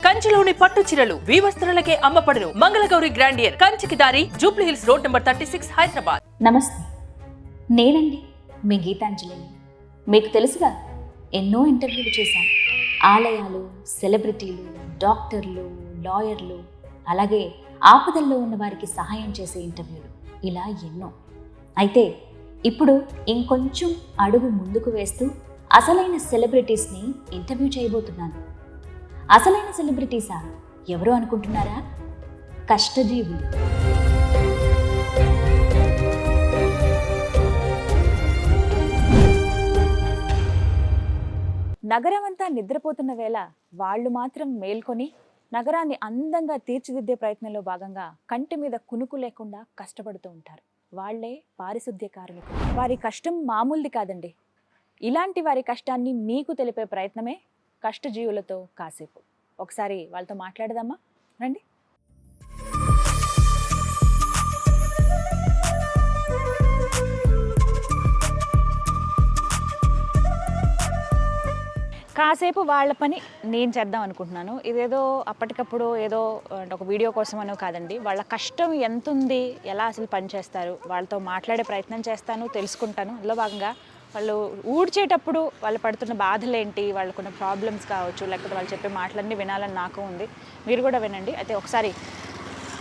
కంచిలోని పట్టు చీరలు వీవస్త్రాలకే అమ్మపడును. మంగళగౌరి గ్రాండియర్ కంచికి దారి Jubilee hills road number 36 Hyderabad. నమస్తే, నేనండి మీ గీతాంజలిని. మీకు తెలుసుగా, ఎన్నో ఇంటర్వ్యూలు చేశాను. ఆలయాలు, సెలబ్రిటీలు, డాక్టర్లు, లాయర్లు, అలాగే ఆపదల్లో ఉన్న వారికి సహాయం చేసే ఇంటర్వ్యూలు, ఇలా ఎన్నో. అయితే ఇప్పుడు ఇంకొంచెం అడుగు ముందుకు వేస్తూ అసలైన సెలబ్రిటీస్ని ఇంటర్వ్యూ చేయబోతున్నాను. అసలైన సెలబ్రిటీసా? ఎవరు అనుకుంటున్నారా? కష్టజీవులు. నగరమంతా నిద్రపోతున్న వేళ వాళ్ళు మాత్రం మేల్కొని నగరాన్ని అందంగా తీర్చిదిద్దే ప్రయత్నంలో భాగంగా కంటి మీద కునుకు లేకుండా కష్టపడుతూ ఉంటారు. వాళ్లే పారిశుద్ధ్య కార్మికులు. వారి కష్టం మామూలుది కాదండి. ఇలాంటి వారి కష్టాన్ని మీకు తెలిపే ప్రయత్నమే కష్టజీవులతో కాసేపు. ఒకసారి వాళ్ళతో మాట్లాడదామా? రండి. కాసేపు వాళ్ళ పని నేను చేద్దాం అనుకుంటున్నాను. ఇదేదో అప్పటికప్పుడు ఏదో ఒక వీడియో కోసమనో కాదండి. వాళ్ళ కష్టం ఎంత ఉంది, ఎలా అసలు పని చేస్తారు, వాళ్ళతో మాట్లాడే ప్రయత్నం చేస్తాను, తెలుసుకుంటాను. అందులో భాగంగా వాళ్ళు ఊడ్చేటప్పుడు వాళ్ళు పడుతున్న బాధలేంటి, వాళ్ళకున్న ప్రాబ్లమ్స్ కావచ్చు, లేకపోతే వాళ్ళు చెప్పే మాటలన్నీ వినాలని నాకు ఉంది. మీరు కూడా వినండి. అయితే ఒకసారి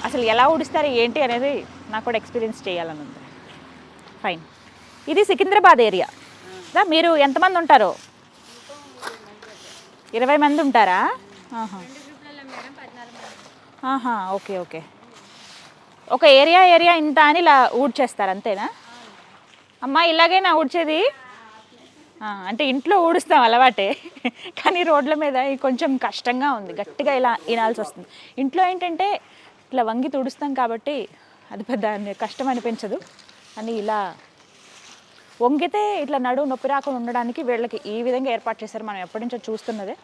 అసలు ఎలా ఊడిస్తారు ఏంటి అనేది నాకు కూడా ఎక్స్పీరియన్స్ చేయాలని ఉంది. ఫైన్. ఇది సికింద్రాబాద్ ఏరియా. మీరు ఎంతమంది ఉంటారో? 20 మంది ఉంటారా? Okay okay. ఒక ఏరియా ఇంత అని ఇలా ఊడ్చేస్తారు అంతేనా? అమ్మా ఇలాగైనా ఊడ్చేది? అంటే ఇంట్లో ఊడుస్తాం అలవాటే, కానీ రోడ్ల మీద కొంచెం కష్టంగా ఉంది. గట్టిగా ఇలా వినాల్సి వస్తుంది. ఇంట్లో ఏంటంటే ఇట్లా వంగి తుడుస్తాం కాబట్టి అది పెద్ద కష్టం అనిపించదు. అని ఇలా వంగితే ఇట్లా నడువు నొప్పి రాకుండా ఉండడానికి వీళ్ళకి ఈ విధంగా ఏర్పాటు చేశారు. మనం ఎప్పటి నుంచో చూస్తున్నదే.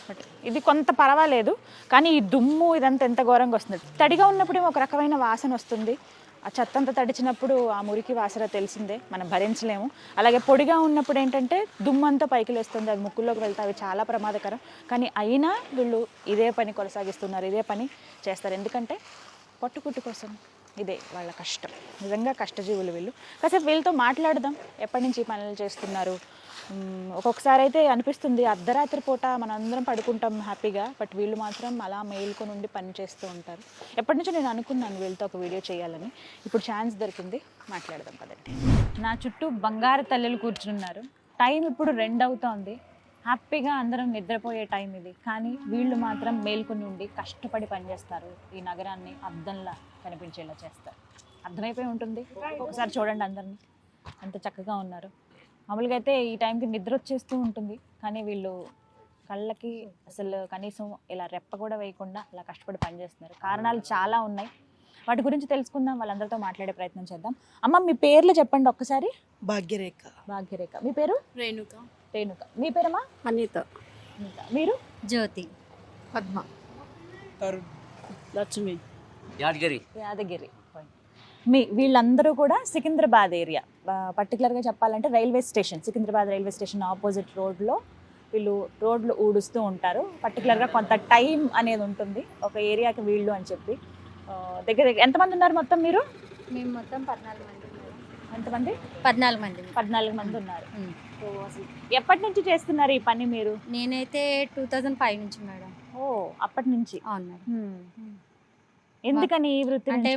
బట్ ఇది కొంత పర్వాలేదు, కానీ ఈ దుమ్ము ఇదంతా ఎంత ఘోరంగా వస్తుంది. తడిగా ఉన్నప్పుడు ఒక రకమైన వాసన వస్తుంది. ఆ చెత్తంతా తడిచినప్పుడు ఆ మురికి వాసన తెలిసిందే, మనం భరించలేము. అలాగే పొడిగా ఉన్నప్పుడు ఏంటంటే దుమ్ము అంతా పైకి లేస్తుంది, అది ముక్కుల్లోకి వెళ్తే అవి చాలా ప్రమాదకరం. కానీ అయినా వీళ్ళు ఇదే పని కొనసాగిస్తున్నారు, ఇదే పని చేస్తారు. ఎందుకంటే పట్టుకుట్టు కోసం. ఇదే వాళ్ళ కష్టం. నిజంగా కష్టజీవులు వీళ్ళు. కాసేపు వీళ్ళతో మాట్లాడదాం. ఎప్పటి నుంచి పనులు చేస్తున్నారు? ఒక్కొక్కసారి అయితే అనిపిస్తుంది అర్ధరాత్రి పూట మనం అందరం పడుకుంటాం హ్యాపీగా, బట్ వీళ్ళు మాత్రం అలా మేలుకొని ఉండి పని చేస్తూ ఉంటారు. ఎప్పటి నుంచో నేను అనుకున్నాను వీళ్ళతో ఒక వీడియో చేయాలని. ఇప్పుడు ఛాన్స్ దొరికింది, మాట్లాడదాం కదండి. నా చుట్టూ బంగారు తల్లులు కూర్చున్నారు. టైం ఇప్పుడు 2 అవుతోంది. హ్యాపీగా అందరం నిద్రపోయే టైం ఇది, కానీ వీళ్ళు మాత్రం మేల్కొని ఉండి కష్టపడి పనిచేస్తారు. ఈ నగరాన్ని అద్దంలా కనిపించేలా చేస్తారు. అర్థమైపోయి ఉంటుంది. ఒకసారి చూడండి అందరినీ ఎంత చక్కగా ఉన్నారు. మామూలుగా అయితే ఈ టైంకి నిద్ర వచ్చేస్తూ ఉంటుంది, కానీ వీళ్ళు కళ్ళకి అసలు కనీసం ఇలా రెప్ప కూడా వేయకుండా అలా కష్టపడి పనిచేస్తున్నారు. కారణాలు చాలా ఉన్నాయి, వాటి గురించి తెలుసుకుందాం, వాళ్ళందరితో మాట్లాడే ప్రయత్నం చేద్దాం. అమ్మ మీ పేర్లు చెప్పండి ఒక్కసారి. భాగ్యరేఖ. భాగ్యరేఖ. మీ పేరు? రేణుక. రేణుక. మీ పేరమ్మా? అనిత. మీరు? జ్యోతి. పద్మ. లక్ష్మి. యాదగిరి. వీళ్ళందరూ కూడా సికింద్రాబాద్ ఏరియా, పర్టికులర్గా చెప్పాలంటే railway station, Secunderabad railway station opposite రోడ్లో వీళ్ళు రోడ్లు ఊడుస్తూ ఉంటారు. పర్టికులర్గా కొంత టైం అనేది ఉంటుంది ఒక ఏరియాకి వీళ్ళు అని చెప్పి. దగ్గర ఎంతమంది ఉన్నారు మొత్తం మీరు? మేము మొత్తం 14 మంది. ఎంతమంది? 14 మంది. 14 మంది ఉన్నారు. సో అసలు ఎప్పటి నుంచి చేస్తున్నారు ఈ పని మీరు? నేనైతే 2005 నుంచి మేడం. ఓ, అప్పటి నుంచి. అవును మేడం. ఎందుకని ఈ వృత్తి? అంటే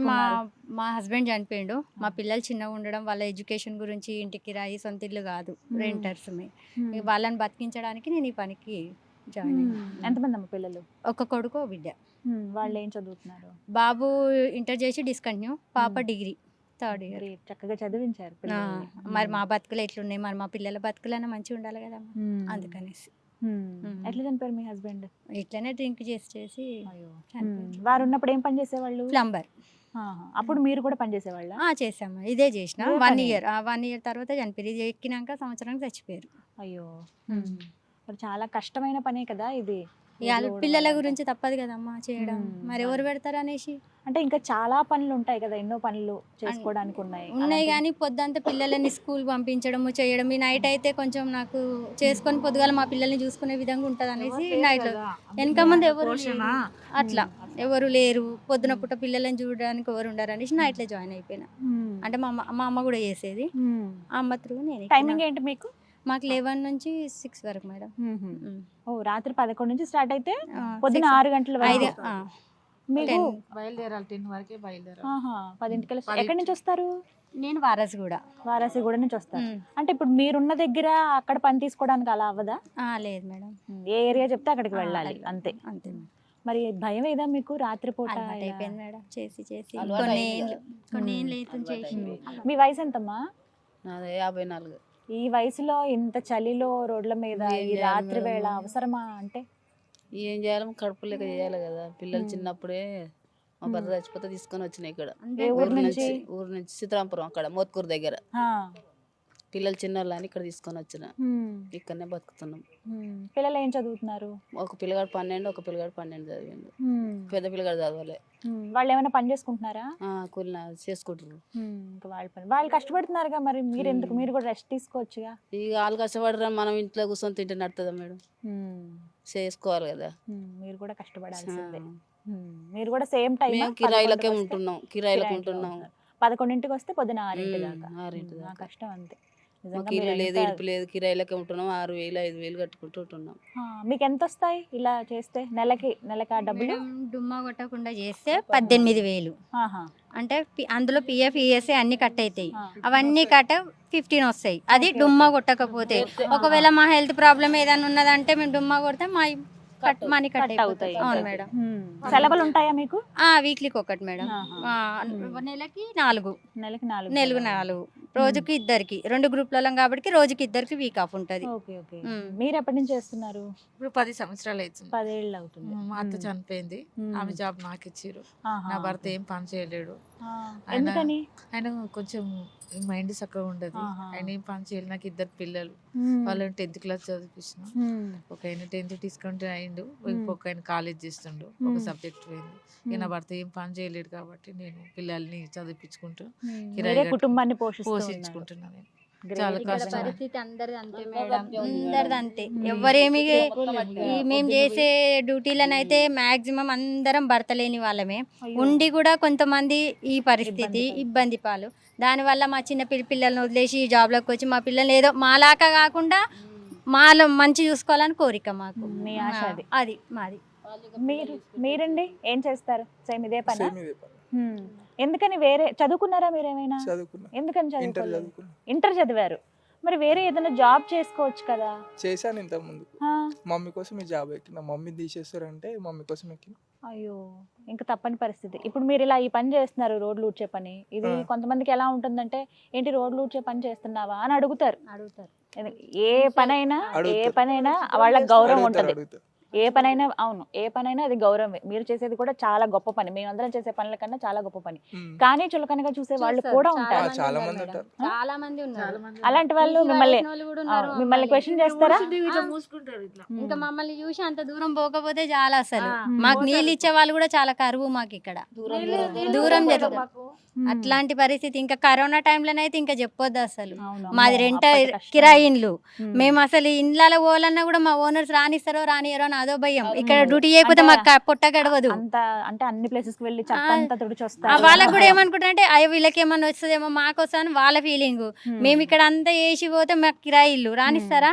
మా హస్బెండ్ చనిపోయిండు. మా పిల్లలు చిన్నగా ఉండడం, వాళ్ళ ఎడ్యుకేషన్ గురించి, ఇంటికి కిరాయి, సొంత ఇల్లు కాదు, రెంటర్స్. వాళ్ళని బతికించడానికి నేను ఈ పనికి జాయిన్ అయ్యాను. ఎంతమంది అమ్మ పిల్లలు? ఒక కొడుకు, బిడ్డ. వాళ్ళు ఏం చదువుతున్నారు? బాబు ఇంటర్ చేసి డిస్కంటిన్యూ, పాప డిగ్రీ 3rd ఇయర్. చక్కగా చదివించారు. మరి మా బతుకులు ఎట్లున్నాయి, మరి మా పిల్లల బతుకులైనా మంచిగా ఉండాలి కదా, అందుకనేసి. ఎట్లా చనిపోయారు మీ హస్బెండ్? ఇట్లనే డ్రింక్ చేసి. వారు ఉన్నప్పుడు ఏం పని చేసేవాళ్ళు? ప్లంబర్. అప్పుడు మీరు కూడా పని చేసేవాళ్ళ? చేసాము, ఇదే చేసిన 1 ఇయర్. 1 ఇయర్ తర్వాత చనిపోయారు. ఇది ఎక్కినాక సంవత్సరానికి చచ్చిపోయారు. అయ్యో, మరి చాలా కష్టమైన పనే కదా ఇది. ఇక వాళ్ళ పిల్లల గురించి తప్పదు కదమ్మా చేయడం, మరి ఎవరు పెడతారు అనేసి. అంటే ఇంకా చాలా పనులు ఉంటాయి కదా, ఎన్నో పనులు చేసుకోవడానికి ఉన్నాయి కానీ పొద్దంతా పిల్లలని స్కూల్ పంపించడము చేయడం, ఈ నైట్ అయితే కొంచెం నాకు చేసుకొని పొద్దుగాల మా పిల్లల్ని చూసుకునే విధంగా ఉంటుంది అనేసి నైట్ వెనక ముందు ఎవరు లేరు. అట్లా ఎవరు లేరు, పొద్దున పూట పిల్లలని చూడడానికి ఎవరు ఉండరు అనేసి నైట్లో జాయిన్ అయిపోయినా. అంటే మా అమ్మ కూడా చేసేది, ఆ అమ్మ త్రూ నేను. టైమింగ్ ఏంటి మీకు? మాకు 11 నుంచి 6 వరకు మేడం. ఓ రాత్రి 11 నుంచి స్టార్ట్ అయితే పొద్దున 6 గంటల వరకు. మీకు బయలుదేరాలి 10 వరకే బయలుదేరాలి. 10కి ఎక్కడి నుంచి వస్తారు? నేను వారసుగూడ నుంచి వస్తారు. అంటే ఇప్పుడు మీరున్న దగ్గర అక్కడ పని తీసుకోవడానికి అలా అవ్వదా? లేదు మేడం, ఏ ఏరియా చెప్తే అక్కడికి వెళ్ళాలి అంతే. అంతే. మరి భయం ఏదా మీకు రాత్రిపూట? అలవాటు అయిపోయింది మేడం, చేసి కొన్ని ఏళ్ళు అవుతుంది చేసి. మీ వయసు ఎంతమ్మా? నాది 54. ఈ వయసులో ఇంత చలిలో రోడ్ల మీద ఈ రాత్రి వేళ అవసరమా? అంటే ఏం చేయాలి, కడుపు లేక చేయాలి కదా. పిల్లలు చిన్నప్పుడే మా భర్త చచ్చిపోతే తీసుకొని వచ్చినాయి ఇక్కడ. ఊరు నుంచి సీతారాంపురం, అక్కడ మోత్కూరు దగ్గర. పిల్లలు చిన్నోళ్ళు అని ఇక్కడ తీసుకొని వచ్చిన, ఇక్కడనే బతుకుతున్నాం. పిల్లలు ఏం చదువుతున్నారు? ఒక పిల్లగాడు 12, ఒక పిల్లగాడు 12 చదివిండు. పెద్ద పిల్లగాడు చదవలే. వాళ్ళు ఏమైనా పని చేసుకుంటున్నారా? కూలి చేసుకుంటారు. వాళ్ళు కష్టపడుతున్నారుగా, మరి మీరు ఎందుకు? మీరు కూడా రెస్ట్ తీసుకోవచ్చుగా. ఇక వాళ్ళు కష్టపడరా, మనం ఇంట్లో కూర్చొని తింటే నడుతుందా మేడం? చేసుకోవాలి కదా. మీరు కూడా కష్టపడాల్సిందే. మీరు కూడా సేమ్ టైం కిరాయిలకే ఉంటున్నాం, కిరాయిలకు ఉంటున్నాం. 11ంటికి వస్తే పొద్దున 6 దాకా. కష్టం అంతే. ఇల్లు లేదు, ఇడుపు లేదు, కిరాయిలకే ఉంటున్నాం. 6,000 5,000 కట్టుకుంటూ ఉంటున్నాం. మీకు ఎంత వస్తాయి ఇలా చేస్తే? నెలకి ఆ డబ్బులు డుమ్మా కొట్టకుండా చేస్తే 18,000. అంటే అందులో పిఎఫ్ ఈఎస్ఐ అన్ని కట్ అవుతాయి, అవన్నీ కట్ 15 వస్తాయి. అది డుమ్మా కొట్టకపోతే. ఒకవేళ మా హెల్త్ ప్రాబ్లం ఏదైనా ఉన్నదంటే మేము డుమ్మా కొడితే మా మనీ కట్ అవుతాయి. అవును మేడం. సెలవులు ఉంటాయా మీకు? వీక్లీకి ఒకటి మేడం. నెలకి 4. నెలకు 4. రోజుకి 2 2 గ్రూప్లలో కాబట్టి రోజుకి 2 వీక్ ఆఫ్ ఉంటది. మీరు ఎప్పటి నుంచి చేస్తున్నారు? ఇప్పుడు 10 సంవత్సరాలు అవుతుంది. 10 ఏళ్ళు అవుతుంది. మా అత్త చనిపోయింది, ఆమె జాబ్ నాకు ఇచ్చారు. నా భర్త ఏం పని చేయలేడు. ఆయన కొంచెం మైండ్ చక్కగా ఉండదు, ఆయన ఏం పని చేయాలి. నాకు 2 పిల్లలు, వాళ్ళని 10th క్లాస్ చదివించిన. ఒక ఆయన 10th డిస్కౌంట్ అయిండు, ఇంకొక ఆయన కాలేజ్ చేస్తుండు, ఒక సబ్జెక్ట్ పోయింది. ఇక నా భర్త ఏం పని చేయలేడు కాబట్టి నేను పిల్లల్ని చదివించుకుంటూ కుటుంబాన్ని పోషించుకుంటున్నాను. చాలా కష్టం. పరిస్థితి అందరిది అంతే మేడం, అందరిది అంతే. ఎవరేమి మేము చేసే డ్యూటీలను అయితే మాక్సిమం అందరం భర్త లేని వాళ్ళమే ఉండి కూడా కొంతమంది ఈ పరిస్థితి ఇబ్బంది పాలు. దానివల్ల మా చిన్న పిల్లల్ని వదిలేసి జాబ్లోకి వచ్చి మా పిల్లల్ని ఏదో మాలాగా కాకుండా మాలో మంచి చూసుకోవాలని కోరిక మాకు. అది మాది. మీరండి ఏం చేస్తారు? సేమ్ ఇదే పని? ఎందుకని వేరే చదువుకున్నారా మీరు ఏమైనా? ఎందుకని చదువుకోలేదు? ఇంటర్ చదివారు, మరి వేరే ఏదైనా జాబ్ చేసుకోవచ్చు కదా. చేశాను ఇంతకు ముందు, మమ్మీ కోసం ఈ జాబ్ ఎక్కిన. మమ్మీ తీసేస్తారంటే మమ్మీ కోసం ఎక్కిన. అయ్యో, ఇంకా తప్పని పరిస్థితి. ఇప్పుడు మీరు ఇలా ఈ పని చేస్తున్నారు, రోడ్లు ఊడ్చే పని. ఇది కొంతమందికి ఎలా ఉంటుందంటే, ఏంటి రోడ్లు ఊడ్చే పని చేస్తున్నావా అని అడుగుతారు. ఏ పనైనా వాళ్ళకి గౌరవం ఉంటుంది. ఏ పనైనా, అవును, ఏ పనైనా అది గౌరవమే. మీరు చేసేది కూడా చాలా గొప్ప పని, మేమందరం చేసే పనుల కన్నా చాలా గొప్ప పని. కానీ చులకనగా చూసే వాళ్ళు కూడా ఉంటారు, చాలా మంది ఉన్నారు. అలాంటి వాళ్ళు మిమ్మల్ని క్వశ్చన్ చేస్తారా? ఇంకా మమ్మల్ని చూసి అంత దూరం పోకపోతే చాలా, అసలు మాకు నీళ్ళు ఇచ్చే వాళ్ళు కూడా చాలా కరువు మాకు ఇక్కడ, దూరం జరుగుతుంది. అట్లాంటి పరిస్థితి. ఇంకా కరోనా టైంలోనైతే ఇంకా చెప్పొద్దు అసలు. మాది రెంట్ కిరాయి ఇండ్లు. మేము అసలు ఇండ్లలో పోవాలన్నా కూడా మా ఓనర్స్ రానిస్తారో రానియరో అని అదో భయం. ఇక్కడ డ్యూటీ చేయకపోతే మాకు పొట్ట గడవదు. అంటే అన్ని ప్లేసెస్ కి వెళ్ళి అంతా తుడిచి వాళ్ళకి కూడా ఏమనుకుంటారంటే అయ్యో వీళ్ళకి ఏమన్నా వస్తుందేమో మాకోసం వాళ్ళ ఫీలింగ్. మేము ఇక్కడ అంతా వేసి పోతే మాకు కిరాయి ఇల్లు రానిస్తారా?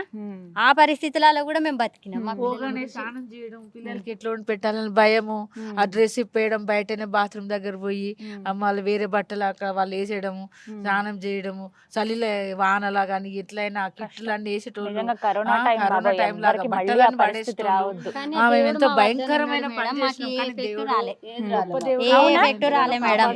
ఆ పరిస్థితులలో కూడా మేము బతికినాం. స్నానం చేయడం, పిల్లలకి ఎట్లా పెట్టాలని భయము, ఆ డ్రెస్ ఇప్పేయడం, బయటనే బాత్రూమ్ దగ్గర పోయి మళ్ళీ వేరే బట్టలాక వాళ్ళు వేసేయడము, స్నానం చేయడము, చలిలో వానలా కానీ ఎట్లయినా కిట్లు అన్ని వేసేటోళ్ళు. కరోనా టైం ఎంతో భయంకరమైన రాలే మేడం.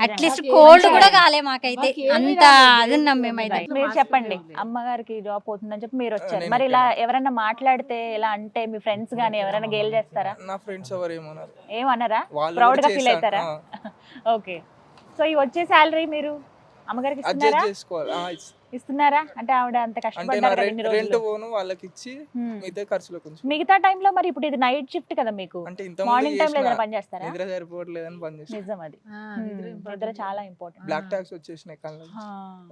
అట్లీస్ట్ కోల్డ్ కూడా కాలే మాకైతే, అంత అది ఉన్నాం మేమైతే. మీరు చెప్పండి, అమ్మగారికి జాబ్ పోతుందని చెప్పి మీరు వచ్చారు, మరి ఇలా ఎవరైనా మాట్లాడితే ఇలా అంటే మీ ఫ్రెండ్స్ గానీ ఎవరైనా గేల్ చేస్తారా? నా ఫ్రెండ్స్ ఎవరు ఏమన్నారా? ప్రౌడ్ గా ఫీల్ అవుతారా? ఓకే. సో ఈ వచ్చే శాలరీ మీరు అమ్మగారికి ఇస్తున్నారా? ఇస్తున్నారా? అంటే ఆవిడ అంత అంటే నా కష్టపడ్డారు కదా ఇన్ని రెంట్ రోజులు. పోను వాళ్ళకి ఇచ్చి మిగతా ఖర్చులో కొంచెం. మిగతా టైంలో మరి ఇప్పుడు ఇది నైట్ షిఫ్ట్ కదా మీకు, అంటే ఇంత మార్నింగ్ టైంలో ఏదైనా పని చేస్తారా? నిద్ర సరిపోవట్లేదని పని చేసిన. నిజం అది. నిద్ర చాలా ఇంపార్టెంట్. బ్లాక్ ట్యాక్స్ వచ్చేసినాయి కళ్ళు,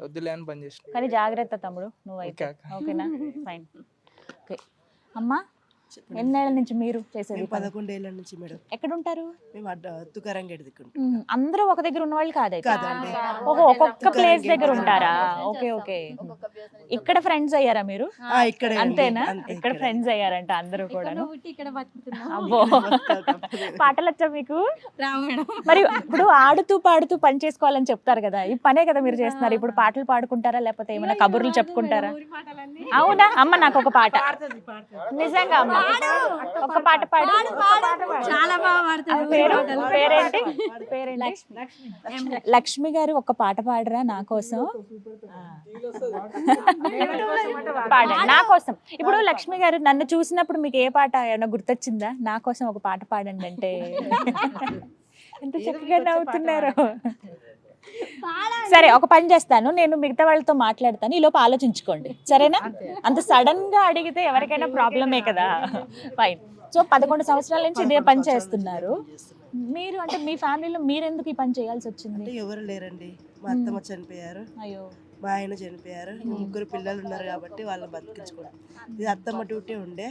వద్దులే అని పని చేసిన. కానీ జాగ్రత్త తమ్ముడు నువ్వైతే. ఓకే అక్క. ఓకేనా? ఫైన్. ఓకే అమ్మా, ఎన్నేళ్ళ నుంచి మీరు చేసేది? 11 ఏళ్ళ నుంచి మేడం. ఎక్కడ ఉంటారు? మేము తుకారం గేట్ దిక్కుంటాం. అందరూ ఒక దగ్గర ఉన్న వాళ్ళు కాదైతే? కాదండి. ఓహో, ఒక్కొక్క ప్లేస్ దగ్గర ఉంటారా? Okay okay. ఇక్కడ ఫ్రెండ్స్ అయ్యారా మీరు? ఇక్కడే అండి. అంతేనా? అంతే, ఇక్కడ ఇక్కడే. ఫ్రెండ్స్ అయ్యారంట అందరూ కూడాను. ఇక్కడ బతుకుతున్నాం. అబ్బో, పాటలు వచ్చా మీకు? రా మేడం. మరి ఇప్పుడు ఆడుతూ పాడుతూ పని చేసుకోవాలని చెప్తారు కదా, ఈ పనే కదా మీరు చేస్తున్నారు. ఇప్పుడు పాటలు పాడుకుంటారా లేకపోతే ఏమైనా కబుర్లు చెప్పుకుంటారా? అవునా అమ్మ, నాకు ఒక పాట నిజంగా అమ్మ, ఒక పాట పాడు. చాలా బాగా పాడుతుంది. పేరేంటి? లక్ష్మి గారు ఒక పాట పాడరా నా కోసం? పాడండి నా కోసం. ఇప్పుడు లక్ష్మి గారు నన్ను చూసినప్పుడు మీకు ఏ పాట ఏమైనా గుర్తొచ్చిందా? నా కోసం ఒక పాట పాడండి అంటే ఎంత చక్కగా నవ్వుతున్నారు. సరే, ఒక పని చేస్తాను, నేను మిగతా వాళ్ళతో మాట్లాడతాను, ఈ లోపు ఆలోచించుకోండి, సరేనా? అంత సడన్ గా అడిగితే ఎవరికైనా ప్రాబ్లమే కదా. ఫైన్. సో 11 సంవత్సరాల నుంచి ఇదే పని చేస్తున్నారు మీరు. అంటే మీ ఫ్యామిలీలో మీరు ఎందుకు ఈ పని చేయాల్సి వచ్చింది? అంటే ఎవరు లేరండి. మా అత్తమ్మ చనిపోయారు, అయ్యో, మా ఆయన చనిపోయారు, 3 పిల్లలు ఉన్నారు కాబట్టి వాళ్ళని బతికించుకోవడం ఇది అత్తమ్మ డ్యూటీ ఉండే.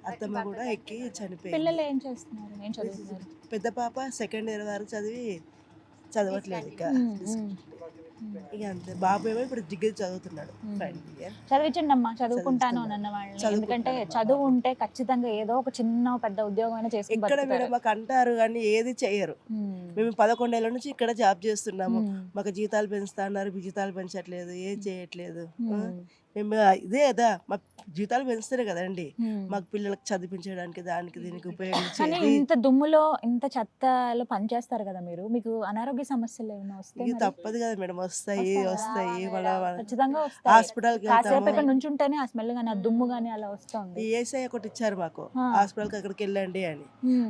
అత్తమ్మ కూడా ఎక్కి చనిపోయింది. పిల్లలు ఏం చేస్తున్నారు? ఏం చదువుతున్నారు? పెద్ద పాప 2nd ఇయర్ వరకు చదవట్లేదు ఇక అంతే. బాబు ఏమో ఇప్పుడు డిగ్రీ చదువుతున్నాడు. చదివించండి అమ్మా, చదువుకుంటాను అని అన్న వాళ్ళని. ఎందుకంటే చదువు ఉంటే ఖచ్చితంగా ఏదో ఒక చిన్న పెద్ద ఉద్యోగం అయినా చేసుకుని ఇక్కడ మేడం మాకు అంటారు కానీ ఏది చెయ్యరు. మేము 11 ఏళ్ళ నుంచి ఇక్కడ జాబ్ చేస్తున్నాము. మాకు జీతాలు పెంచుతా అన్నారు, జీతాలు పెంచట్లేదు, ఏం చేయట్లేదు. మేము ఇదే కదా, మాకు జీతాలు పెంచుతారే కదండి మాకు పిల్లలకు చదివించడానికి దానికి దీనికి కానీ ఉపయోగించేది. ఇంత దుమ్ములో ఇంత చెత్తలో పని చేస్తారు కదా మీరు, మీకు అనారోగ్య సమస్యలు ఏమైనా వస్తాయి? ఇది తప్పదు కదా మేడం, వస్తాయి ఖచ్చితంగా వస్తాయి. హాస్పిటల్కి కాసేపు ఇక్కడ నుంచి ఉంటేనే ఆ స్మెల్ గానీ ఆ దుమ్ము గానీ అలా వస్తుంది. ఏసఐ ఒకటి ఇచ్చారు మాకు, హాస్పిటల్కి అక్కడికి వెళ్ళండి అని.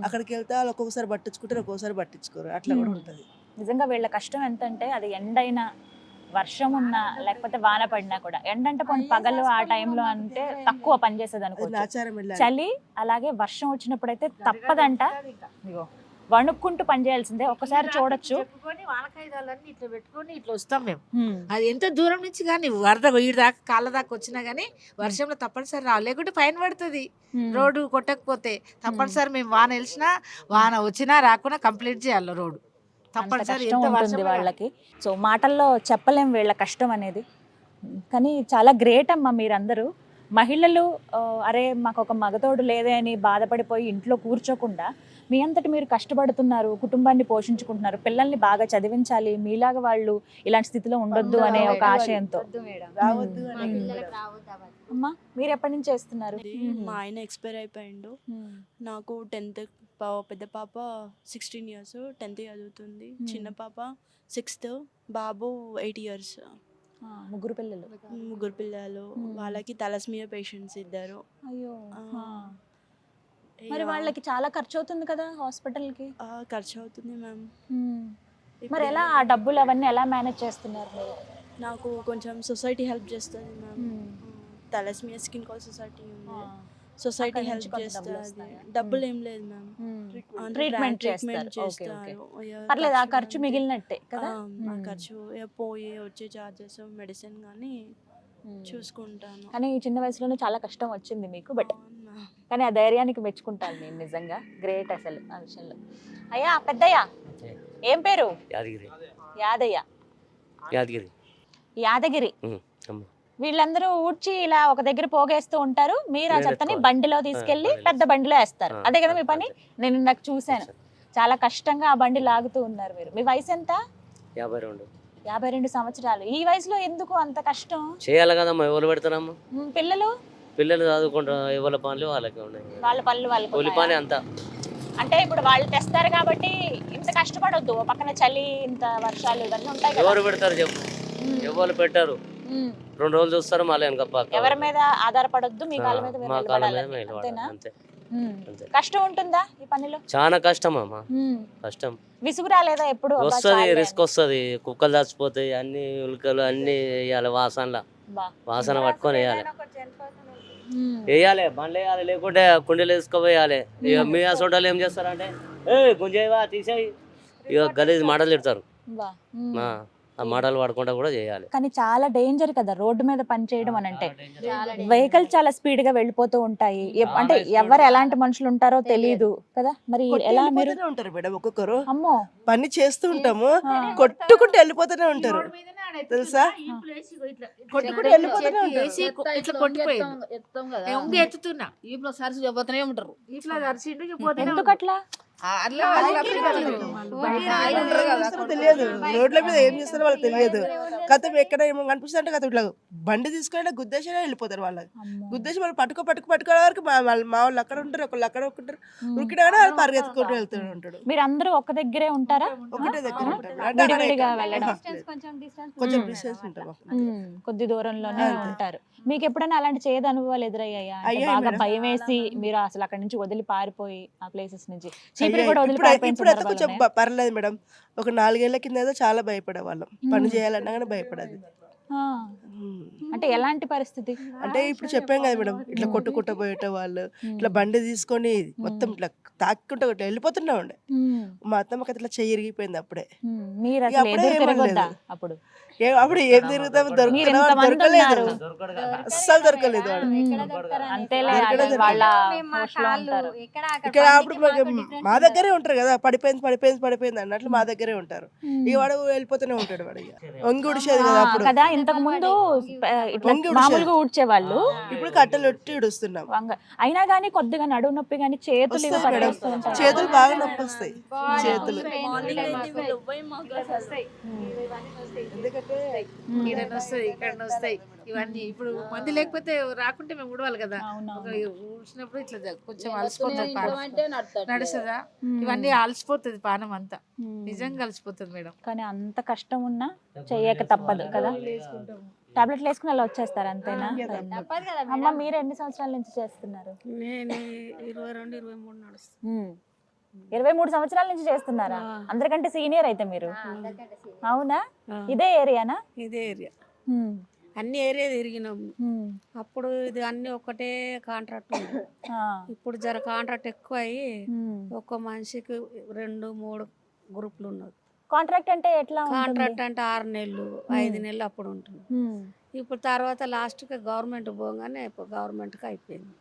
అక్కడికి వెళ్తే వాళ్ళు ఒక్కొక్కసారి పట్టించుకుంటారు, ఒక్కొక్కసారి పట్టించుకోరు, అట్లా కూడా ఉంటది. నిజంగా వీళ్ళ కష్టం ఎంత అంటే, అది ఎండైనా వర్షం ఉన్నా లేకపోతే వాన పడినా కూడా, ఎండంటే పోనీ పగలు ఆ టైంలో అంటే తక్కువ పని చేసేది అనుకోవచ్చు, చలి అలాగే వర్షం వచ్చినప్పుడు అయితే తప్పదంట. ఇగో వణుక్కుంటూ పని చేయాల్సిందే. ఒకసారి చూడొచ్చు, వానకాయిదాలన్నీ ఇట్లా పెట్టుకొని ఇట్లా వస్తాం మేము. అది ఎంత దూరం నుంచి కానీ వరద వీడి దాకా కాళ్ళ దాకా వచ్చినా గానీ వర్షంలో తప్పనిసరి రావు, లేకుంటే ఫైన్ పడుతుంది రోడ్డు కొట్టకపోతే. తప్పనిసరి మేము వాన వెలిసినా వాన వచ్చినా రాకుండా కంప్లీట్ చేయాలి రోడ్డు తప్పనిసరి. కష్టం ఉంటుంది వాళ్ళకి. సో మాటల్లో చెప్పలేం వీళ్ళ కష్టం అనేది. కానీ చాలా గ్రేట్ అమ్మా మీరందరూ. మహిళలు అరే మాకు ఒక మగతోడు లేదే అని బాధపడిపోయి ఇంట్లో కూర్చోకుండా మీ అంతటి మీరు కష్టపడుతున్నారు, కుటుంబాన్ని పోషించుకుంటున్నారు, పిల్లల్ని బాగా చదివించాలి, మీలాగా వాళ్ళు ఇలాంటి స్థితిలో ఉండొద్దు అనే ఒక ఆశయంతో. అమ్మా మీరు ఎప్పటి నుంచి చేస్తున్నారు? మా ఆయన ఎక్స్పైర్ అయిపోయిండు. నాకు 10th పెద్ద పాప 16 years 10th చదువుతుంది, చిన్న పాప 6th, బాబు 8 years. ముగ్గురు పిల్లలు. ముగ్గురు పిల్లలు. వాళ్ళకి తలస్మియా పేషెంట్స్ ఇద్దరు. అయ్యో, మరి వాళ్ళకి చాలా ఖర్చు అవుతుంది కదా హాస్పిటల్కి? ఖర్చు అవుతుంది మ్యామ్. మరి ఎలా ఆ డబ్బులు అవన్నీ ఎలా మేనేజ్ చేస్తున్నారు మీరు? నాకు కొంచెం సొసైటీ హెల్ప్ చేస్తుంది మ్యామ్. తలస్మియా స్కిన్ కాల్ సొసైటీ ఉంది, సొసైటీ హెల్ప్ చేస్తుంది. డబ్బులు ఏం లేదు మ్యామ్, ట్రీట్మెంట్ చేస్తారు. పర్లేదు, ఆ ఖర్చు మిగిలినట్టే కదా. ఆ ఖర్చు పోయి వచ్చే చార్జెస్ మెడిసిన్ కానీ చూసుకుంటాను. కానీ ఈ చిన్న వయసులోనే చాలా కష్టం వచ్చింది మీకు, బట్ కానీ ఆ ధైర్యానికి మెచ్చుకుంటాను నేను. నిజంగా గ్రేట్ అసలు ఆ విషయంలో. అయ్యా పెద్దయ్యా, ఏం పేరు? యాదయ్య. యాదగిరి. వీళ్ళందరూ ఊడ్చి ఇలా ఒక దగ్గర పోగేస్తూ ఉంటారు, మీరు ఆ చెత్తని బండిలో తీసుకెళ్లి పెద్ద బండిలో వేస్తారు, అదే కదా మీ పని? నేను నాకు చూశాను, చాలా కష్టంగా ఆ బండి లాగుతూ ఉన్నారు మీరు. మీ వయసు ఎంత? 52 సంవత్సరాలు. ఈ వయసులో ఎందుకు అంత కష్టం చేయాలి కదమ్మా, ఎవరు పెడతారమ్మా? పిల్లలు చదువుకుంటారు, ఎవరి పనులు వాళ్ళకి ఉన్నాయి, వాళ్ళ పనులు వాళ్ళకి పని అంతా. అంటే ఇప్పుడు వాళ్ళు తెస్తారు కాబట్టి ఇంత కష్టపడొద్దు, పక్కన చలి ఇంత వర్షాలు ఇవన్నీ ఉంటాయి కదా. ఎవరు పెడతారు చెప్పు? ఎవరు పెట్టారు, 2 రోజులు చూస్తారు మళ్ళీ వెనక. ఎవరి మీద ఆధారపడొద్దు, మీ కాళ్ళ మీద మీరు మా కాళ్ళ మీద నిలబడాలి, అంతేనా? అంతే. అంతే. కష్టం ఉంటుందా ఈ పనిలో? చాలా కష్టం అమ్మ, కష్టం. విసుగు రాలేదా ఎప్పుడు? అబ్బా, వస్తుంది, చాలులే రిస్క్ వస్తుంది. కుక్కలు చచ్చిపోతాయి, అన్ని ఉల్కలు అన్ని వేయాలి, బా. వాసన పట్టుకొని వేయాలి. ఉమ్. వేయాలి, బండ్లు వేయాలి, లేకుంటే కుండీలు వేసుకోవేయాలి. ఇక మీ అసోటాలు ఏం చేస్తారంటే గుంజేవా తీసేయి, ఇక గలీజ్ మాటలు తిడతారు. బా. ఉమ్. ఆ మాటలు పడకుండా కూడా చేయాలి. కానీ చాలా డేంజర్ కదా రోడ్డు మీద పని చేయడం అని అంటే. వెహికల్ చాలా స్పీడ్ గా వెళ్ళిపోతూ ఉంటాయి. అంటే ఎవరు ఎలాంటి మనుషులు ఉంటారో తెలియదు కదా, మరి ఎలా మీరు? వెళ్ళిపోతూనే ఉంటారు మేడం ఒక్కొక్కరు. అమ్మో. పని చేస్తూ ఉంటాము, కొట్టుకుంటూ వెళ్ళిపోతూనే ఉంటారు తెలుసా, కొట్టుకుంటూ వెళ్ళిపోతూనే ఉంటారు. ఇట్లా కొట్టిపోయింది ఎత్తుతున్నా ఇప్పుడు సరిసి చెప్పబోతూనే ఉంటారు. ఇట్లా సరిసి ఎందుకట్లా? తెలియదు, రోడ్ల మీద ఏం చేస్తారో వాళ్ళకి తెలియదు. కథ ఎక్కడ ఏమో కనిపిస్తుంది అంటే కథ ఇట్లా బండి తీసుకొని గుద్దేసి వెళ్ళిపోతారు. వాళ్ళకి గుద్దేసి వాళ్ళు పట్టుకోవడం వరకు మా వాళ్ళు అక్కడ ఉంటారు, ఒకళ్ళు అక్కడ ఉంటారు. ఉరికినా కానీ వాళ్ళు పరిగెత్తుకుంటూ వెళ్తూ ఉంటాడు. మీరు అందరూ ఒక దగ్గరే ఉంటారా? ఒకటే దగ్గర ఉంటారు, విడివిడిగా వెళ్ళడం? కొంచెం డిస్టెన్స్ ఉంటారు. కొద్ది దూరంలోనే ఉంటారు. మీకు ఎప్పుడైనా అలాంటి చేదు అనుభవాలు ఎదురయ్యాయా? అంటే అయ్యాయి బాగా మేడం. భయం వేసి మీరు అసలు అక్కడ నుంచి వదిలి పారిపోయి ఆ ప్లేసెస్ నుంచి చీపురు కూడా వదిలి ఇప్పుడైతే పారిపోయిన కొంచెం సందర్భాలు పర్లేదు మేడం. ఒక 4 ఏళ్ల కింద ఏదో చాలా భయపడే వాళ్ళం, పని చేయాలన్నా కానీ భయపడేది. ఆ. అంటే ఎలాంటి పరిస్థితి? అంటే ఇప్పుడు చెప్పాం కదా మేడం, ఇట్లా కొట్టుకుంటూ పోయేట వాళ్ళు ఇట్లా బండి తీసుకొని మొత్తం ఇట్లా తాక్కుంటూ ఇట్లా వెళ్ళిపోతున్నా ఉండే. మా అత్తమ్మకి ఇట్లా చెయ్యి ఇరిగిపోయింది అప్పుడే. మీరు ఇక అసలు అప్పుడే ఎదురు తిరగొద్దా ఏమనలేదు. అప్పుడు? అప్పుడు ఏం తిరుగుతామో మీరు ఇంతమంది దొరకలేదు, ఉన్నారు. అస్సలు దొరకలేదు వాడు. అంతేలే, ఎక్కడ అది వాళ్ళ మా హోస్ట్లో కాళ్ళు ఉంటారు. ఇక్కడ అప్పుడు మా దగ్గరే ఉంటారు కదా, పడిపోయింది అన్నట్లు మా దగ్గరే ఉంటారు. ఇక వాడు వెళ్ళిపోతూనే ఉంటాడు. వాడు ఇక వంగి ఉడిచేది కదా అప్పుడు, కదా ఇంతకు ముందు ఇట్లా వంగి మామూలుగా ఊడ్చేవాళ్ళు, ఇప్పుడు కట్టెలు ఒట్టి ఇడుస్తున్నాం. అయినా గానీ కొద్దిగా నడుము నొప్పి గానీ చేతులు ఇవి వస్తాయి మేడం, పట్టేస్తూ ఉంటాయి. చేతులు బాగా నొప్పి వస్తాయి చేతులు. ఎందుకంటే ఇక్కడ వస్తాయి, ఇక్కడ వస్తాయి ఇవన్నీ. ఇప్పుడు మంది లేకపోతే రాకుంటే మేము ఉడవాలి కదా, ఊడ్చినప్పుడు ఇట్లా కొంచెం అలసిపోతుంది పానం, నడుస్తుందా ఇవన్నీ అలసిపోతుంది పానం అంతా, నిజంగా అలసిపోతుంది మేడం. కానీ అంత కష్టం ఉన్నా చెయ్యక తప్పదు కదా. టాబ్లెట్లు వేసుకుని అలా వచ్చేస్తారు అంతేనా? అమ్మ మీరు ఎన్ని సంవత్సరాల నుంచి చేస్తున్నారు? నేను 22-23 నడుస్తాను. 23 సంవత్సరాల నుంచి చేస్తున్నారా? అందరికంటే సీనియర్ అయితే మీరు. అవునా? ఇదే ఏరియానా? ఇదే ఏరియా, అన్ని ఏరియా తిరిగినాము. అప్పుడు ఇది అన్ని ఒకటే కాంట్రాక్ట్ ఉంది. ఇప్పుడు జర కాంట్రాక్ట్ ఎక్కువ అయ్యి ఒక్క మనిషికి 2-3 గ్రూపులు ఉన్నారు. కాంట్రాక్ట్ అంటే ఎట్లా? కాంట్రాక్ట్ అంటే 6 నెలలు 5 నెలలు అప్పుడు ఉంటుంది. ఇప్పుడు తర్వాత లాస్ట్కి గవర్నమెంట్ పోగానే గవర్నమెంట్కి అయిపోయింది.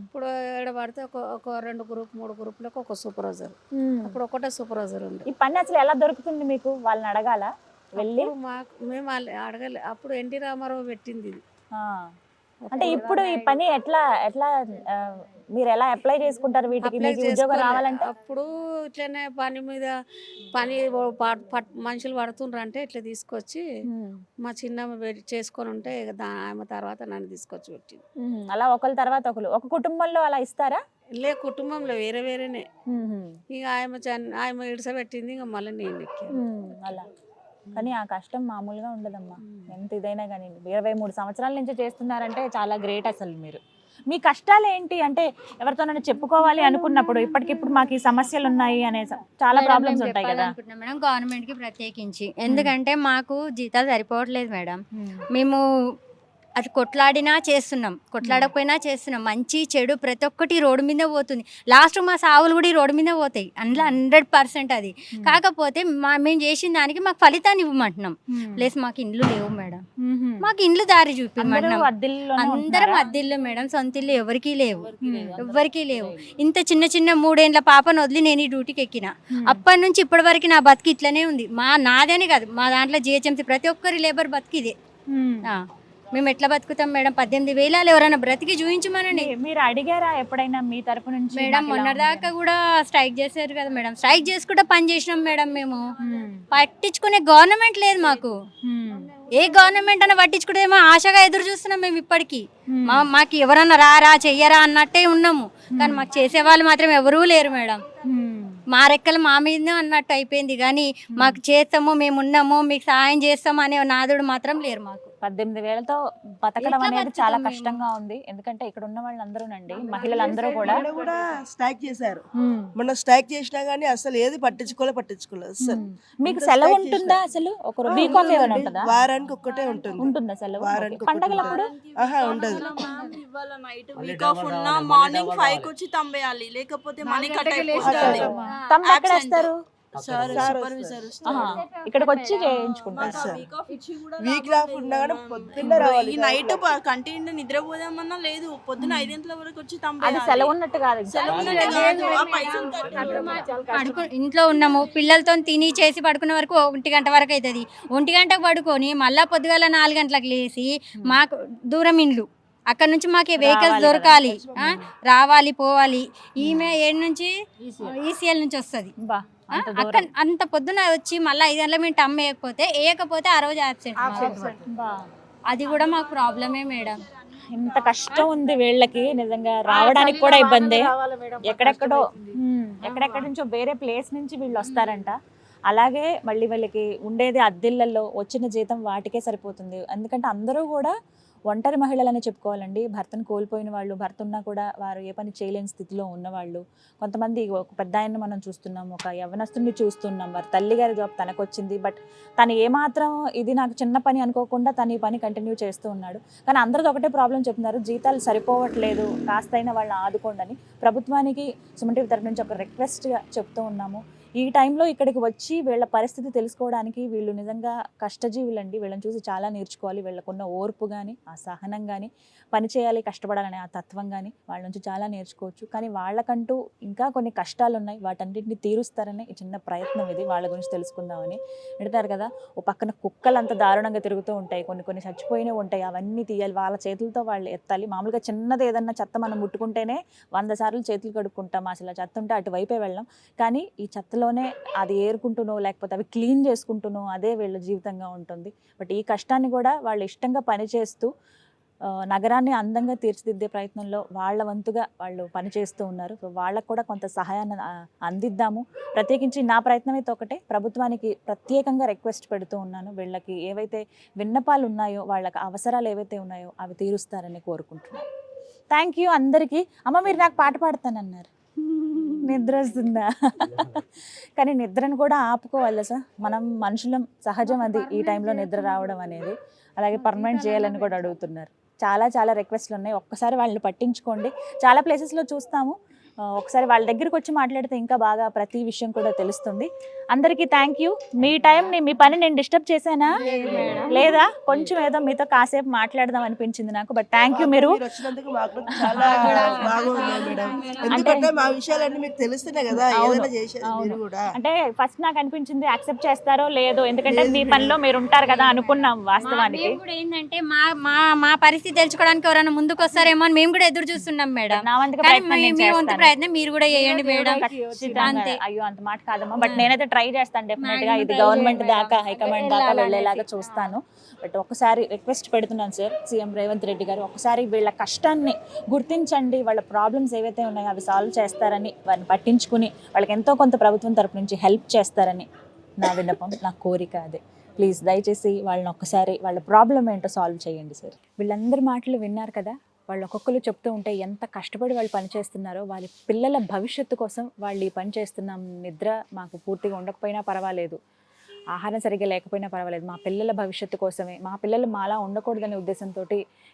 ఇప్పుడు ఏడ పడితే ఒక 2 గ్రూప్ 3 గ్రూపులకు ఒక సూపర్వైజర్. అప్పుడు ఒకటే సూపర్వైజర్ ఉంది. ఈ పని అసలు ఎలా దొరుకుతుంది మీకు? వాళ్ళని అడగాల వెళ్ళి? మేము అడగలే, అప్పుడు ఎన్టీ రామారావు పెట్టింది ఇది. అంటే ఇప్పుడు ఈ పని ఎట్లా ఎట్లా మీరు ఎలా అప్లై చేసుకుంటారు వీటికి? మీకు ఉద్యోగం రావాలంటే అప్పుడు ఇట్లనే పని మీద పని మనుషులు పడుతుండ్రు అంటే ఇట్లా తీసుకొచ్చి మా చిన్న చేసుకొని ఉంటే ఆమె తర్వాత నన్ను తీసుకొచ్చి పెట్టింది. అలా ఒకరి తర్వాత ఒకరు ఒక కుటుంబంలో అలా ఇస్తారా? లే, కుటుంబంలో వేరే వేరేనే. ఇక ఆమె ఇడిసబెట్టింది, ఇక మళ్ళీ నేను ఎక్కాను అలా. కానీ ఆ కష్టం మామూలుగా ఉండదమ్మా, ఎంత ఇదైనా కానీ. 23 సంవత్సరాల నుంచి చేస్తున్నారంటే చాలా గ్రేట్ అసలు మీరు. మీ కష్టాలు ఏంటి అంటే ఎవరితోనైనా చెప్పుకోవాలి అనుకున్నప్పుడు ఇప్పటికిప్పుడు మాకు ఈ సమస్యలు ఉన్నాయి అనే చాలా ప్రాబ్లమ్స్ ఉంటాయి కదా మేడం, గవర్నమెంట్ కి ప్రత్యేకించి. ఎందుకంటే మాకు జీతాలు సరిపోవట్లేదు మేడం. మేము అది కొట్లాడినా చేస్తున్నాం, కొట్లాడకపోయినా చేస్తున్నాం. మంచి చెడు ప్రతి ఒక్కటి రోడ్డు మీద పోతుంది. లాస్ట్ మా సావులు కూడా ఈ రోడ్డు మీద పోతాయి, అందులో 100% అది. కాకపోతే మేము చేసిన దానికి మాకు ఫలితాన్ని ఇవ్వమంటున్నాం. ప్లస్ మాకు ఇండ్లు లేవు మేడం, మాకు ఇండ్లు దారి చూపిమంటున్నాం. అందరం అద్దెళ్ళు మేడం, సొంత ఇల్లు ఎవరికీ లేవు. ఇంత చిన్న 3 ఏళ్ళ పాపను వదిలి నేను ఈ డ్యూటీకి ఎక్కిన. అప్పటి నుంచి ఇప్పటి వరకు నా బతికి ఇట్లనే ఉంది. నాదేనే కాదు, మా దాంట్లో జిహెచ్ఎంసీ ప్రతి ఒక్కరి లేబర్ బతికి ఇదే. మేము ఎట్లా బతుకుతాం మేడం? 18,000 ఎవరైనా బ్రతికి చూపించమనండి. మీరు అడిగారా ఎప్పుడైనా మీ తరపు నుంచి? మేడం మొన్నటిదాకా కూడా స్ట్రైక్ చేశారు కదా మేడం, స్ట్రైక్ చేసుకుంటా పని చేసినాం మేడం. మేము పట్టించుకునే గవర్నమెంట్ లేదు మాకు. ఏ గవర్నమెంట్ అన్న పట్టించుకుంటేమో ఆశగా ఎదురు చూస్తున్నాం మేము ఇప్పటికీ. మాకు ఎవరన్నా రారా చెయ్యరా అన్నట్టే ఉన్నాము, కానీ మాకు చేసే వాళ్ళు మాత్రం ఎవరూ లేరు మేడం. మా రెక్కలు మా మీద అన్నట్టు అయిపోయింది, కానీ మాకు చేస్తాము, మేము ఉన్నాము, మీకు సహాయం చేస్తాము అనే నాదుడు మాత్రం లేరు మాకు. 18,000తో బతకడం ఎట్లా అనేది చాలా బతుకుతాం కష్టంగా ఉంది. ఎందుకంటే ఇక్కడ ఉన్న వాళ్ళందరూనండి, మహిళలందరూ కూడా మొన్న కూడా స్ట్రైక్ చేశారు. మొన్న స్ట్రైక్ చేసినా గానీ అసలు ఏది పట్టించుకోలేదు అసలు. మీకు ఇంత సెలవు strike ఉంటుందా చేశారు. అసలు? ఒక వీక్ ఆఫ్ ఏమైనా ఉంటుందా? వారానికి ఒక్కటే ఉంటుంది. ఉంటుందా సెలవు? వారానికి ఓకే. పండగలప్పుడు ఆహా ఉండదు. ఇవాళ నైట్ వీక్ ఆఫ్ ఉన్నా మార్నింగ్ 5 వచ్చి తంబేయాలి, లేకపోతే మనీ కట్ అయిపోతుంది. తమ్ముడు ఎక్కడ వేస్తారు? సార్ సూపర్వైజర్ ఆహా, ఇక్కడికి వచ్చి చేయించుకుంటారు. వీక్ ఆఫ్ ఇచ్చి కూడా వీక్ ఆఫ్ ఉన్నా కానీ పొద్దున్న రావాలి. ఈ నైట్ కంటిన్యూ నిద్రపోదామన్నా లేదు, పొద్దున 5 గంటల వరకు వచ్చి అది తంబేయాలి. సెలవు ఉన్నట్టు కాదు. ఇంట్లో ఉన్నాము, పిల్లలతో తిని చేసి పడుకునే వరకు 1 గంట వరకు అవుతుంది. 1 గంటకు పడుకొని మళ్ళా పొద్దుగాల 4 గంటలకు లేచి మాకు దూరం ఇండ్లు, అక్కడ నుంచి మాకు వెహికల్స్ దొరకాలి, రావాలి పోవాలి. ఈమె ఏడు నుంచి ఈసీఎల్ నుంచి వస్తుంది. బా, అంత అక్కడ దూరం. అంత పొద్దున వచ్చి మళ్ళీ 5 గంటల మేము టమ్ వేయకపోతే ఆ రోజు యాబ్సెంట్. బా, అది కూడా మాకు ప్రాబ్లమే మేడం. ఇంత కష్టం ఉంది వీళ్ళకి, నిజంగా రావడానికి కూడా ఇబ్బంది. ఎక్కడెక్కడి నుంచో వేరే ప్లేస్ నుంచి వీళ్ళు వస్తారంట. అలాగే మళ్ళీ వీళ్ళకి ఉండేది అద్దెళ్ళల్లో, వచ్చిన జీతం వాటికే సరిపోతుంది. ఎందుకంటే అందరూ కూడా ఒంటరి మహిళలనే చెప్పుకోవాలండి. భర్తను కోల్పోయిన వాళ్ళు, భర్త ఉన్నా కూడా వారు ఏ పని చేయలేని స్థితిలో ఉన్నవాళ్ళు. కొంతమంది, ఒక పెద్ద ఆయన్ని మనం చూస్తున్నాం, ఒక యవ్వనస్తుని చూస్తున్నాం. వారి తల్లిగారి జాబ్ తనకు వచ్చింది, బట్ తను ఏమాత్రం ఇది నాకు చిన్న పని అనుకోకుండా తను ఈ పని కంటిన్యూ చేస్తూ ఉన్నాడు. కానీ అందరిది ఒకటే ప్రాబ్లం చెప్తున్నారు, జీతాలు సరిపోవట్లేదు, కాస్తైనా వాళ్ళని ఆదుకోండి అని. ప్రభుత్వానికి సుమన్ టీవీ తరఫు నుంచి ఒక రిక్వెస్ట్గా చెప్తూ ఉన్నాము. ఈ టైంలో ఇక్కడికి వచ్చి వీళ్ళ పరిస్థితి తెలుసుకోవడానికి, వీళ్ళు నిజంగా కష్టజీవులండి, వీళ్ళని చూసి చాలా నేర్చుకోవాలి. వీళ్ళకున్న ఓర్పు కానీ, ఆ సహనం కానీ, పని చేయాలి, కష్టపడాలనే ఆ తత్వం కానీ వాళ్ళ నుంచి చాలా నేర్చుకోవచ్చు. కానీ వాళ్ళకంటూ ఇంకా కొన్ని కష్టాలు ఉన్నాయి, వాటన్నింటిని తీరుస్తారని ఈ చిన్న ప్రయత్నం ఇది, వాళ్ళ గురించి తెలుసుకుందామని. పెడతారు కదా, ఓ పక్కన కుక్కలు అంత దారుణంగా తిరుగుతూ ఉంటాయి, కొన్ని చచ్చిపోయినవి ఉంటాయి, అవన్నీ తీయాలి, వాళ్ళ చేతులతో వాళ్ళు ఎత్తాలి. మామూలుగా చిన్నది ఏదన్నా చెత్త మనం ముట్టుకుంటేనే 100 సార్లు చేతులు కడుక్కుంటాం, అసలు చెత్త ఉంటే అటువైపే వెళ్ళాం. కానీ ఈ చెత్తలోనే అది ఏరుకుంటూనో లేకపోతే అవి క్లీన్ చేసుకుంటూనో అదే వీళ్ళ జీవితంగా ఉంటుంది. బట్ ఈ కష్టాన్ని కూడా వాళ్ళు ఇష్టంగా పనిచేస్తూ నగరాన్ని అందంగా తీర్చిదిద్దే ప్రయత్నంలో వాళ్ళ వంతుగా వాళ్ళు పనిచేస్తూ ఉన్నారు. సో వాళ్ళకు కూడా కొంత సహాయాన్ని అందిద్దాము. ప్రత్యేకించి నా ప్రయత్నం అయితే ఒకటే, ప్రభుత్వానికి ప్రత్యేకంగా రిక్వెస్ట్ పెడుతూ ఉన్నాను, వీళ్ళకి ఏవైతే విన్నపాలు ఉన్నాయో, వాళ్ళకి అవసరాలు ఏవైతే ఉన్నాయో అవి తీరుస్తారని కోరుకుంటున్నాను. థ్యాంక్ యూ అందరికీ. అమ్మ, మీరు నాకు పాట పాడతానన్నారు, నిద్ర వస్తుందా? కానీ నిద్రను కూడా ఆపుకోవాలి సార్, మనం మనుషులం, సహజం అది ఈ టైంలో నిద్ర రావడం అనేది. అలాగే పర్మనెంట్ చేయాలని కూడా అడుగుతున్నారు. చాలా రిక్వెస్ట్లు ఉన్నాయి, ఒక్కసారి వాళ్ళని పట్టించుకోండి. చాలా ప్లేసెస్లో చూస్తాము, ఒకసారి వాళ్ళ దగ్గరికి వచ్చి మాట్లాడితే ఇంకా బాగా ప్రతి విషయం కూడా తెలుస్తుంది. అందరికీ థ్యాంక్ యూ. మీ టైంని, మీ పని నేను డిస్టర్బ్ చేశానా? లేదా? కొంచెం ఏదో మీతో కాసేపు మాట్లాడదాం అనిపించింది నాకు, బట్ థ్యాంక్ యూ. మీరు వచ్చినందుకు మాకు చాలా బాగుంది మేడం. ఎందుకంటే మా విషయాలన్నీ మీకు తెలుస్తున్నాయి కదా, ఏదైనా చేసేది మీరు కూడా. అంటే ఫస్ట్ నాకు అనిపించింది యాక్సెప్ట్ చేస్తారో లేదో, ఎందుకంటే మీ పనిలో మీరు ఉంటారు కదా అనుకున్నాం. వాస్తవానికి మేము కూడా ఏంటంటే మా పరిస్థితి తెలుసుకోవడానికి ఎవరైనా ముందుకు వస్తారేమో అని మేము కూడా ఎదురు చూస్తున్నాం మేడం. నా వంతుగా కానీ ప్రయత్నం నేను మీ వంతు చేస్తాను. ప్రయత్నం మీరు కూడా చేయండి మేడం. ఖచ్చితంగా. అంతే. అయ్యో అంత మాట కాదమ్మా, బట్ నేనైతే ట్రై చేస్తాను డెఫినెట్ గా. ఇది గవర్నమెంట్ దాకా, హైకమాండ్ దాకా వెళ్ళేలాగా చూస్తాను. బట్ ఒకసారి రిక్వెస్ట్ పెడుతున్నాను సార్, సీఎం రేవంత్ రెడ్డి గారు, ఒకసారి వీళ్ళ కష్టాన్ని గుర్తించండి, వాళ్ళ ప్రాబ్లమ్స్ ఏవైతే ఉన్నాయో అవి సాల్వ్ చేస్తారని, వారిని పట్టించుకుని వాళ్ళకి ఎంతో కొంత ప్రభుత్వం తరపు నుంచి హెల్ప్ చేస్తారని నా విన్నపం, నా కోరిక అదే. ప్లీజ్ దయచేసి వాళ్ళని ఒక్కసారి వాళ్ళ ప్రాబ్లం ఏంటో సాల్వ్ చేయండి సార్. వీళ్ళందరి మాటలు విన్నారు కదా, వాళ్ళు ఒక్కొక్కరు చెప్తూ ఉంటే ఎంత కష్టపడి వాళ్ళు పని చేస్తున్నారో, వాళ్ళ పిల్లల భవిష్యత్తు కోసం వాళ్ళు ఈ పని చేస్తున్నాం. నిద్ర మాకు పూర్తిగా ఉండకపోయినా పర్వాలేదు, ఆహారం సరిగ్గా లేకపోయినా పర్వాలేదు, మా పిల్లల భవిష్యత్తు కోసమే, మా పిల్లలు మాలా ఉండకూడదనే ఉద్దేశంతో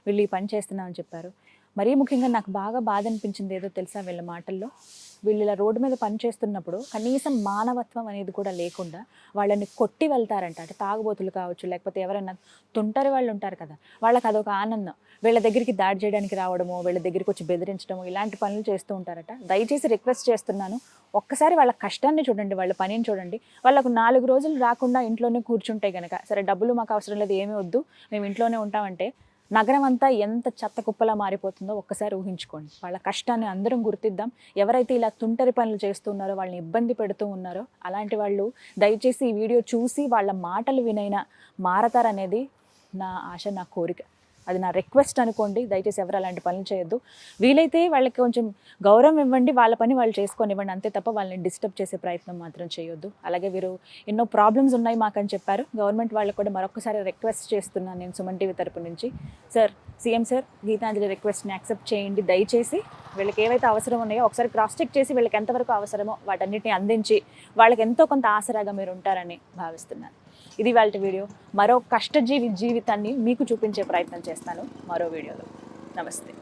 వీళ్ళు ఈ పని చేస్తున్నామని చెప్పారు. మరీ ముఖ్యంగా నాకు బాగా బాధ అనిపించింది ఏదో తెలుసా, వీళ్ళ మాటల్లో, వీళ్ళు ఇలా రోడ్డు మీద పని చేస్తున్నప్పుడు కనీసం మానవత్వం అనేది కూడా లేకుండా వాళ్ళని కొట్టి వెళ్తారంట. అంటే తాగుబోతులు కావచ్చు, లేకపోతే ఎవరైనా తుంటరి వాళ్ళు ఉంటారు కదా, వాళ్ళకి అదొక ఆనందం. వీళ్ళ దగ్గరికి దాడి చేయడానికి రావడము, వీళ్ళ దగ్గరికి వచ్చి బెదిరించడము, ఇలాంటి పనులు చేస్తూ ఉంటారట. దయచేసి రిక్వెస్ట్ చేస్తున్నాను, ఒక్కసారి వాళ్ళ కష్టాన్ని చూడండి, వాళ్ళ పనిని చూడండి. వాళ్ళకు 4 రోజులు రాకుండా ఇంట్లోనే కూర్చుంటే కనుక, సరే డబ్బులు మాకు అవసరం లేదు, ఏమీ వద్దు, మేము ఇంట్లోనే ఉంటామంటే నగరం అంతా ఎంత చెత్త కుప్పలా మారిపోతుందో ఒక్కసారి ఊహించుకోండి. వాళ్ళ కష్టాన్ని అందరం గుర్తిద్దాం. ఎవరైతే ఇలా తుంటరి పనులు చేస్తున్నారో, వాళ్ళని ఇబ్బంది పెడుతూ ఉన్నారో, అలాంటి వాళ్ళు దయచేసి ఈ వీడియో చూసి వాళ్ళ మాటలు వినైనా మారతారనేది నా ఆశ, నా కోరిక. అది నా రిక్వెస్ట్ అనుకోండి. దయచేసి ఎవరు అలాంటి పనులు చేయొద్దు. వీలైతే వాళ్ళకి కొంచెం గౌరవం ఇవ్వండి, వాళ్ళ పని వాళ్ళు చేసుకొని ఇవ్వండి, అంతే తప్ప వాళ్ళని డిస్టర్బ్ చేసే ప్రయత్నం మాత్రం చేయొద్దు. అలాగే వీరు ఎన్నో ప్రాబ్లమ్స్ ఉన్నాయి మాకని చెప్పారు. గవర్నమెంట్ వాళ్ళకు కూడా మరొకసారి రిక్వెస్ట్ చేస్తున్నాను నేను సుమన్ టీవీ తరపు నుంచి. సార్, సీఎం సార్, గీతాంజలి రిక్వెస్ట్ని యాక్సెప్ట్ చేయండి. దయచేసి వీళ్ళకి ఏవైతే అవసరం ఉన్నాయో ఒకసారి క్రాస్ చెక్ చేసి వీళ్ళకి ఎంతవరకు అవసరమో వాటన్నిటిని అందించి వాళ్ళకి ఎంతో కొంత ఆసరాగా మీరు ఉంటారని భావిస్తున్నాను. ఇది వాళ్ళ వీడియో. మరో కష్టజీవి జీవితాన్ని మీకు చూపించే ప్రయత్నం చేస్తాను మరో వీడియోలో. నమస్తే.